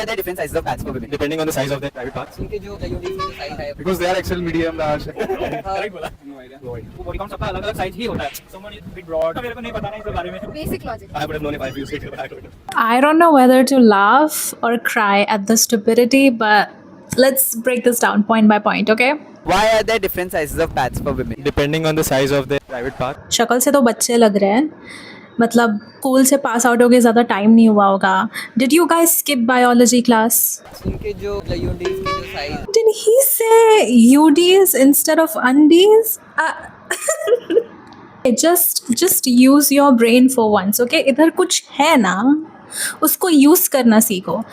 are there different sizes of pads for women? Depending on the size of their private parts. उनके जो IUD की size है Because they are XL, medium, large. Correct बोला। No idea. Body count सबका अलग-अलग size ही होता है। Someone is bit broad। मेरे को नहीं पता ना इसके बारे में। Basic logic. I would have known if I've used it, but I don't know. I don't know whether to laugh or cry at the stupidity, but let's break this down point by point, okay? Why are there different sizes of pads for women? Depending on the size of their private part. शक्ल से तो बच्चे लग रहे हैं, मतलब school से pass out होके ज़्यादा टाइम नहीं हुआ होगा. Did you guys skip biology class? उनके जो IUD की जो size Did he say UDs instead of undies? Just use your brain for once, okay? इधर कुछ है ना, उसको use करना सीखो.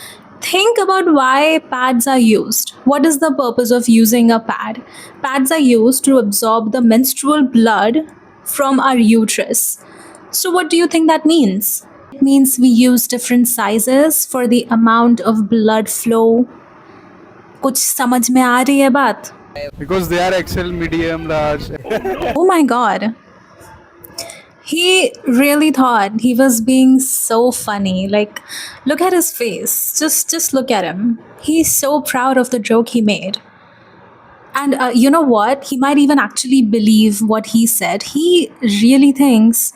Think about why pads are used. What is the purpose of using a pad? Pads are used to absorb the menstrual blood from our uterus. So what do you think that means? It means we use different sizes for the amount of blood flow. कुछ समझ में आ रही है बात? Because they are XL, medium, large. Oh my god. He really thought he was being so funny. Like, look at his face. Just look at him. He's so proud of the joke he made. And you know what? He might even actually believe what he said. He really thinks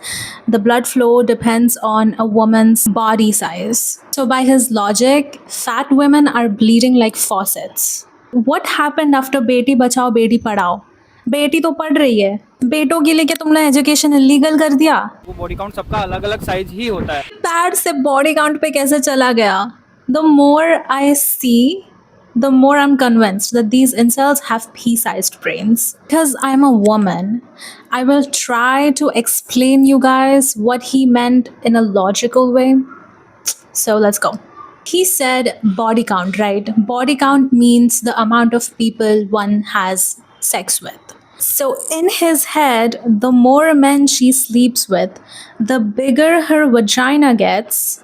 the blood flow depends on a woman's body size. So by his logic, fat women are bleeding like faucets. What happened after Beti Bachao Beti Padhao? बेटी तो पढ़ रही है, बेटों के लिए क्या तुमने एजुकेशन इलीगल कर दिया? वो बॉडी काउंट सबका अलग-अलग साइज ही होता है। पैड से बॉडी काउंट पे कैसे चला गया? The more I see, the more I'm convinced that these incels have pea-sized brains. Because I'm a woman, I will try to explain you guys what he meant in a logical way. So let's go. He said body count, right? Body count means the amount of people one has sex with. So in his head, the more men she sleeps with, the bigger her vagina gets.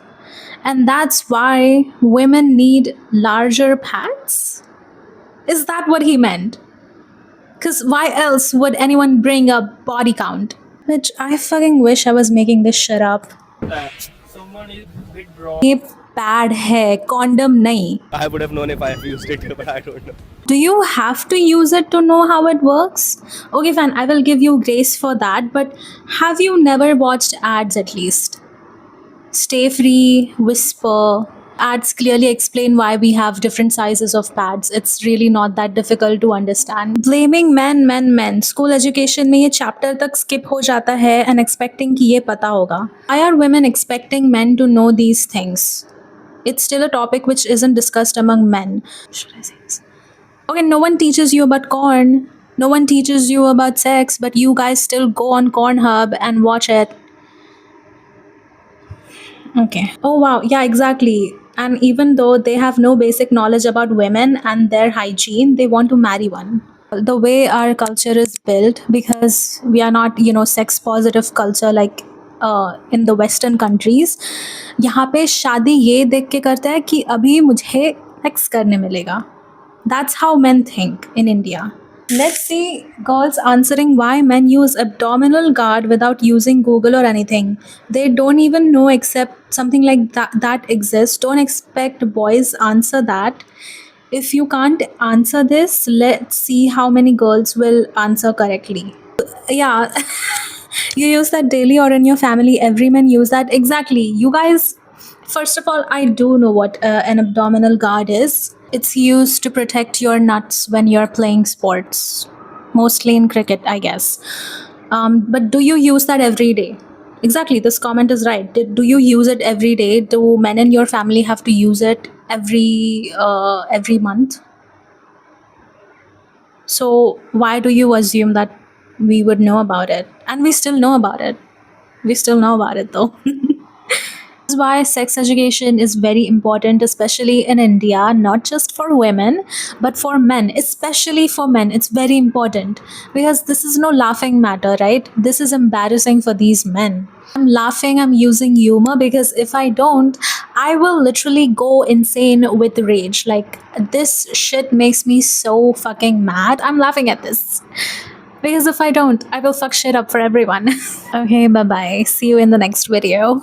And that's why women need larger pads? Is that what he meant? Because why else would anyone bring up body count? Which I fucking wish I was making this shit up. Someone is bit broad। ये pad है, condom नहीं. I would have known if I've used it, but I don't know. Do you have to use it to know how it works? Okay, fine, I will give you grace for that, but have you never watched ads at least? Stay Free, Whisper. Ads clearly explain why we have different sizes of pads. It's really not that difficult to understand. Blaming men. School education में ये chapter तक skip हो जाता है and expecting कि ये पता होगा. Why are women expecting men to know these things? It's still a topic which isn't discussed among men. Should I say this? Okay, no one teaches you about corn. No one teaches you about sex, but you guys still go on Cornhub and watch it. Okay. Oh wow, yeah, exactly. And even though they have no basic knowledge about women and their hygiene, they want to marry one. The way our culture is built, because we are not, sex positive culture like in the Western countries, यहाँ पे शादी ये देख के करता है कि अभी मुझे सेक्स करने मिलेगा. That's how men think in India. Let's see girls answering why men use abdominal guard without using Google or anything. They don't even know except something like that exists. Don't expect boys answer that. If you can't answer this, let's see how many girls will answer correctly. Yeah, you use that daily or in your family. Every man use that. Exactly. You guys, first of all, I do know what an abdominal guard is. It's used to protect your nuts when you're playing sports, mostly in cricket, I guess. But do you use that every day? Exactly, this comment is right. Do you use it every day? Do men in your family have to use it every month? So why do you assume that we would know about it? And we still know about it. We still know about it though. This is why sex education is very important, especially in India, not just for women, but for men, especially for men. It's very important because this is no laughing matter, right? This is embarrassing for these men. I'm laughing, I'm using humor because if I don't, I will literally go insane with rage. Like, this shit makes me so fucking mad. I'm laughing at this. Because if I don't, I will fuck shit up for everyone. Okay, bye-bye. See you in the next video.